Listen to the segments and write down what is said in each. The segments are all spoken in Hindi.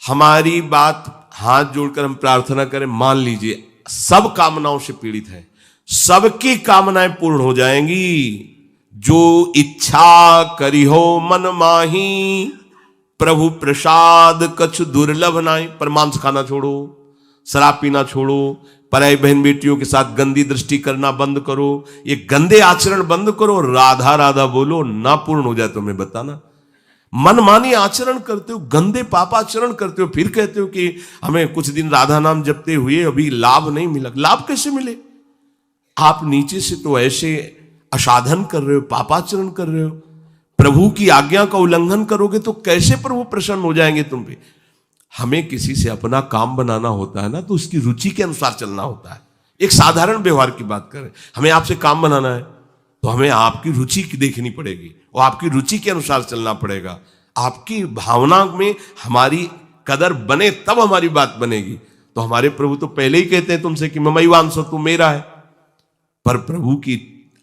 हमारी बात हाथ जोड़कर हम प्रार्थना करें, मान लीजिए सब कामनाओं से पीड़ित है, सबकी कामनाएं पूर्ण हो जाएंगी। जो इच्छा करी हो मन माही, प्रभु प्रसाद कछु दुर्लभ नाई। पर मांस खाना छोड़ो, शराब पीना छोड़ो, पराई बहन बेटियों के साथ गंदी दृष्टि करना बंद करो, ये गंदे आचरण बंद करो, राधा राधा बोलो, ना पूर्ण हो जाए तो मैं बताना। मनमानी आचरण करते हो, गंदे पापाचरण करते हो, फिर कहते हो कि हमें कुछ दिन राधा नाम जपते हुए अभी लाभ नहीं मिला। लाभ कैसे मिले? आप नीचे से तो ऐसे असाधन कर रहे हो, पापाचरण कर रहे हो, प्रभु की आज्ञा का उल्लंघन करोगे तो कैसे प्रभु प्रसन्न हो जाएंगे तुम पे? हमें किसी से अपना काम बनाना होता है ना, तो उसकी रुचि के अनुसार चलना होता है। एक साधारण व्यवहार की बात करें, हमें आपसे काम बनाना है तो हमें आपकी रुचि देखनी पड़ेगी और आपकी रुचि के अनुसार चलना पड़ेगा। आपकी भावना में हमारी कदर बने तब हमारी बात बनेगी। तो हमारे प्रभु तो पहले ही कहते हैं तुमसे कि ममई वांसो, तू मेरा है। पर प्रभु की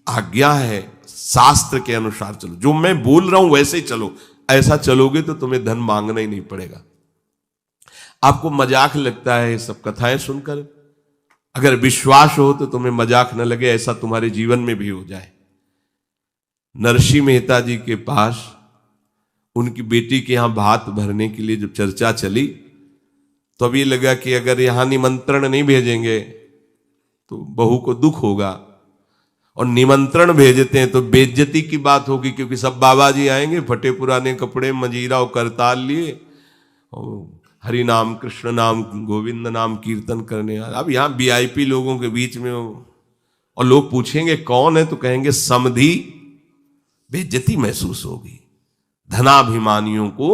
आज्ञा है, शास्त्र के अनुसार चलो, जो मैं बोल रहा हूं वैसे ही चलो। ऐसा चलोगे तो तुम्हें धन मांगना ही नहीं पड़ेगा। आपको मजाक लगता है ये सब कथाएं सुनकर, अगर विश्वास हो तो तुम्हें मजाक न लगे, ऐसा तुम्हारे जीवन में भी हो जाए। नरसिंह मेहता जी के पास उनकी बेटी के यहां भात भरने के लिए जब चर्चा चली तो अब ये लगा कि अगर यहां निमंत्रण नहीं भेजेंगे तो बहू को दुख होगा, और निमंत्रण भेजते हैं तो बेइज्जती की बात होगी, क्योंकि सब बाबा जी आएंगे फटे पुराने कपड़े, मंजीरा और करताल लिए, और हरि नाम कृष्ण नाम गोविंद नाम कीर्तन करने। अब यहाँ वीआईपी लोगों के बीच में और लोग पूछेंगे कौन है तो कहेंगे समधी, बेइज्जती महसूस होगी। धनाभिमानियों को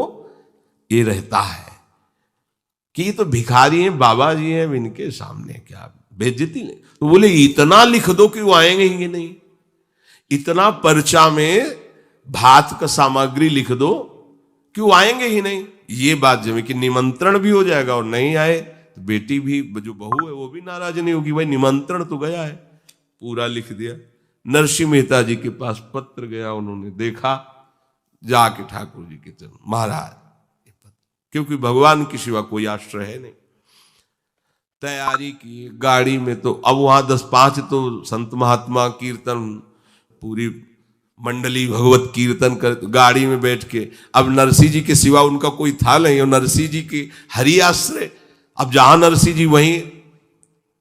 ये रहता है कि ये तो भिखारी हैं, बाबा जी हैं, इनके सामने क्या बेइज्जती नहीं। तो बोले इतना लिख दो कि वो आएंगे ही नहीं, इतना पर्चा में भात का सामग्री लिख दो कि वो आएंगे ही नहीं। ये बात जब कि निमंत्रण भी हो जाएगा और नहीं आए तो बेटी भी, जो बहू है वो भी नाराज नहीं होगी, भाई निमंत्रण तो गया है, पूरा लिख दिया। नरसिंह मेहता जी के पास पत्र गया, उन्होंने देखा, जाके ठाकुर जी के चरण, महाराज ये पत्र, क्योंकि भगवान के सिवा कोई आश्रय है नहीं। तैयारी की गाड़ी में, तो अब वहां 10-5 तो संत महात्मा कीर्तन, पूरी मंडली भगवत कीर्तन कर, गाड़ी में बैठ के, अब नरसिंह जी के सिवा उनका कोई था नहीं, और नरसिंह जी की हरि आश्रय। अब जहां नरसिंह जी वहीं,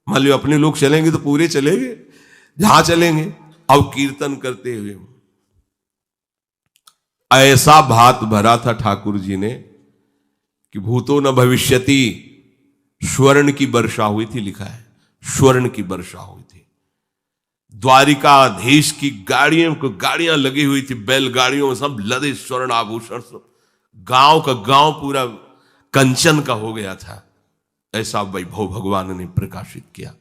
मान लो अपने लोग चलेंगे तो पूरे चलेंगे, जहां चलेंगे। अब कीर्तन करते हुए ऐसा भात भरा था ठाकुर जी ने कि भूतो न भविष्यति, स्वर्ण की वर्षा हुई थी, लिखा है स्वर्ण की वर्षा हुई थी। द्वारिकाधीश की गाड़ियां लगी हुई थी, बैलगाड़ियों में सब लदे स्वर्ण आभूषण, सब गांव का गांव पूरा कंचन का हो गया था। ऐसा वैभव भगवान ने प्रकाशित किया।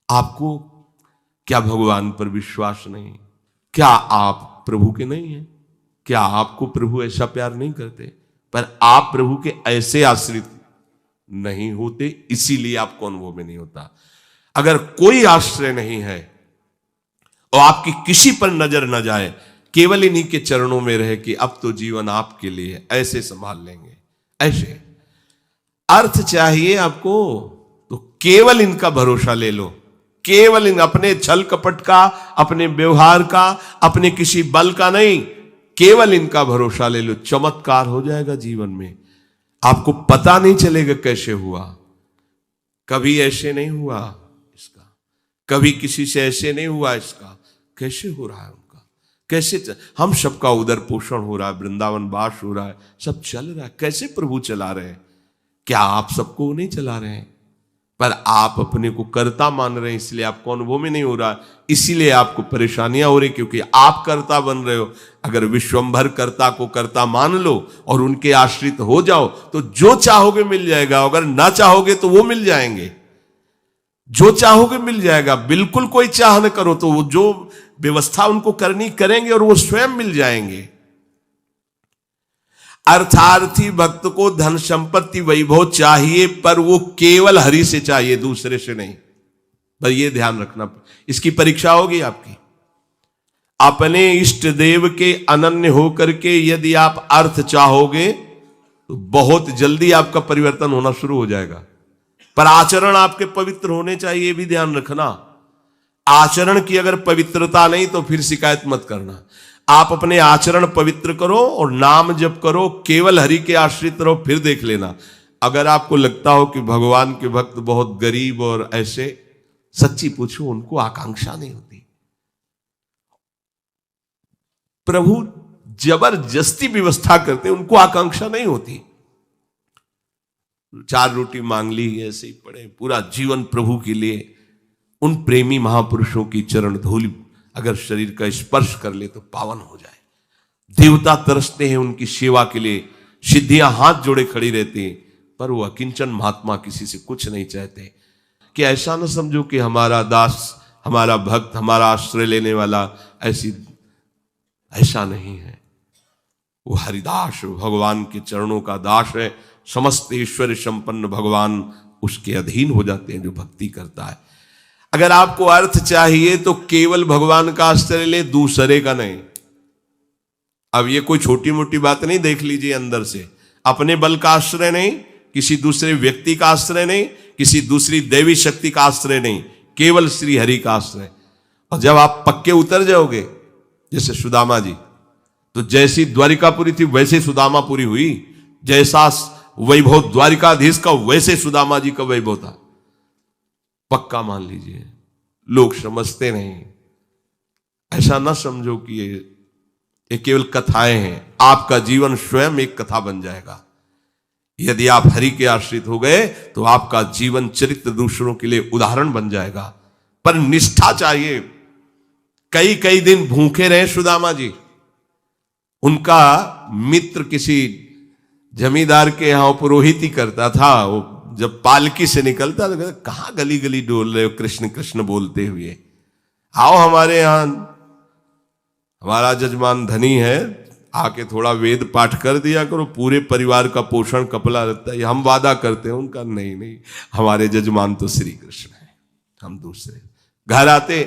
आपको क्या भगवान पर विश्वास नहीं? क्या आप प्रभु के नहीं हैं? क्या आपको प्रभु ऐसा प्यार नहीं करते? पर आप प्रभु के ऐसे आश्रित नहीं होते, इसीलिए आपको अनुभव में नहीं होता। अगर कोई आश्रय नहीं है और आपकी किसी पर नजर न जाए, केवल इन्हीं के चरणों में रहे कि अब तो जीवन आपके लिए, ऐसे संभाल लेंगे। ऐसे अर्थ चाहिए आपको तो केवल इनका भरोसा ले लो, केवल इन अपने छल कपट का, अपने व्यवहार का, अपने किसी बल का नहीं, केवल इनका भरोसा ले लो। चमत्कार हो जाएगा जीवन में, आपको पता नहीं चलेगा कैसे हुआ। कभी ऐसे नहीं हुआ इसका, कभी किसी से ऐसे नहीं हुआ इसका, कैसे हो रहा है उनका, कैसे हम सबका उदर पोषण हो रहा है, वृंदावन वास हो रहा है, सब चल रहा है। कैसे प्रभु चला रहे हैं? क्या आप सबको नहीं चला रहे हैं? पर आप अपने को कर्ता मान रहे हैं, इसलिए आपको अनुभव में नहीं हो रहा, इसीलिए आपको परेशानियां हो रही, क्योंकि आप कर्ता बन रहे हो। अगर विश्वंभर कर्ता को कर्ता मान लो और उनके आश्रित हो जाओ तो जो चाहोगे मिल जाएगा, अगर ना चाहोगे तो वो मिल जाएंगे। जो चाहोगे मिल जाएगा, बिल्कुल कोई चाह न करो तो वो जो व्यवस्था उनको करनी करेंगे और वो स्वयं मिल जाएंगे। अर्थार्थी भक्त को धन संपत्ति वैभव चाहिए, पर वो केवल हरि से चाहिए, दूसरे से नहीं। पर ये ध्यान रखना, इसकी परीक्षा होगी आपकी। अपने इष्ट देव के अनन्य होकर के यदि आप अर्थ चाहोगे तो बहुत जल्दी आपका परिवर्तन होना शुरू हो जाएगा। पर आचरण आपके पवित्र होने चाहिए, ये भी ध्यान रखना। आचरण की अगर पवित्रता नहीं तो फिर शिकायत मत करना। आप अपने आचरण पवित्र करो और नाम जप करो, केवल हरि के आश्रित रहो, फिर देख लेना। अगर आपको लगता हो कि भगवान के भक्त बहुत गरीब और ऐसे, सच्ची पूछो, उनको आकांक्षा नहीं होती। प्रभु जबरदस्ती व्यवस्था करते, उनको आकांक्षा नहीं होती। 4 रोटी मांग ली, ऐसे ही पड़े, पूरा जीवन प्रभु के लिए। उन प्रेमी महापुरुषों की चरण धूलि अगर शरीर का स्पर्श कर ले तो पावन हो जाए। देवता तरसते हैं उनकी सेवा के लिए, सिद्धियां हाथ जोड़े खड़ी रहती हैं, पर वो अकिंचन महात्मा किसी से कुछ नहीं चाहते। कि ऐसा न समझो कि हमारा दास, हमारा भक्त, हमारा आश्रय लेने वाला ऐसा नहीं है। वो हरिदास, भगवान के चरणों का दास है। समस्त ऐश्वर्य संपन्न भगवान उसके अधीन हो जाते हैं जो भक्ति करता है। अगर आपको अर्थ चाहिए तो केवल भगवान का आश्रय ले, दूसरे का नहीं। अब ये कोई छोटी मोटी बात नहीं, देख लीजिए अंदर से। अपने बल का आश्रय नहीं, किसी दूसरे व्यक्ति का आश्रय नहीं, किसी दूसरी देवी शक्ति का आश्रय नहीं, केवल श्री हरि का आश्रय। और जब आप पक्के उतर जाओगे, जैसे सुदामा जी, तो जैसी द्वारिकापुरी थी वैसे सुदामापुरी हुई। जैसा वैभव द्वारिकाधीश का वैसे सुदामा जी का वैभव था। पक्का मान लीजिए। लोग समझते नहीं, ऐसा ना समझो कि ये केवल कथाएं हैं। आपका जीवन स्वयं एक कथा बन जाएगा। यदि आप हरि के आश्रित हो गए तो आपका जीवन चरित्र दूसरों के लिए उदाहरण बन जाएगा। पर निष्ठा चाहिए। कई कई दिन भूखे रहे सुदामा जी। उनका मित्र किसी जमींदार के यहां पुरोहित ही करता था। वो जब पालकी से निकलता तो कहां गली गली डोल रहे हो कृष्ण कृष्ण बोलते हुए, आओ हमारे यहां, हमारा जजमान धनी है, आके थोड़ा वेद पाठ कर दिया करो, पूरे परिवार का पोषण कपला रहता है। हम वादा करते हैं, उनका नहीं, हमारे जजमान तो श्री कृष्ण है, हम दूसरे। घर आते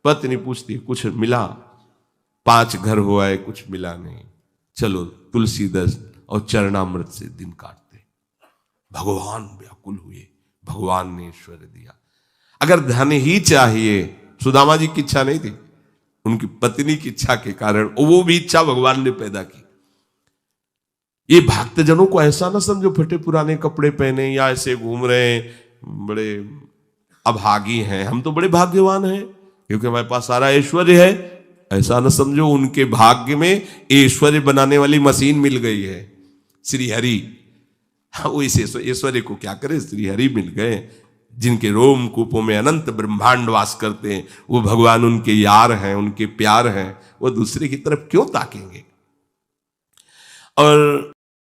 पत्नी पूछती कुछ मिला, 5 घर हो आए, कुछ मिला नहीं, चलो तुलसीदास और चरणामृत से दिन काटते। भगवान व्याकुल हुए, भगवान ने ईश्वर दिया। अगर धन ही चाहिए, सुदामा जी की इच्छा नहीं थी, उनकी पत्नी की इच्छा के कारण वो भी इच्छा भगवान ने पैदा की। ये भक्तजनों को ऐसा ना समझो फटे पुराने कपड़े पहने या ऐसे घूम रहे हैं, बड़े अभागी हैं। हम तो बड़े भाग्यवान हैं क्योंकि हमारे पास सारा ऐश्वर्य है। ऐसा ना समझो उनके भाग्य में ऐश्वर्य बनाने वाली मशीन मिल गई है, श्री हरि। वो इस ऐश्वर्य को क्या करे, श्री हरि मिल गए, जिनके रोम कूपों में अनंत ब्रह्मांड वास करते हैं। वो भगवान उनके यार हैं, उनके प्यार हैं, वो दूसरे की तरफ क्यों ताकेंगे। और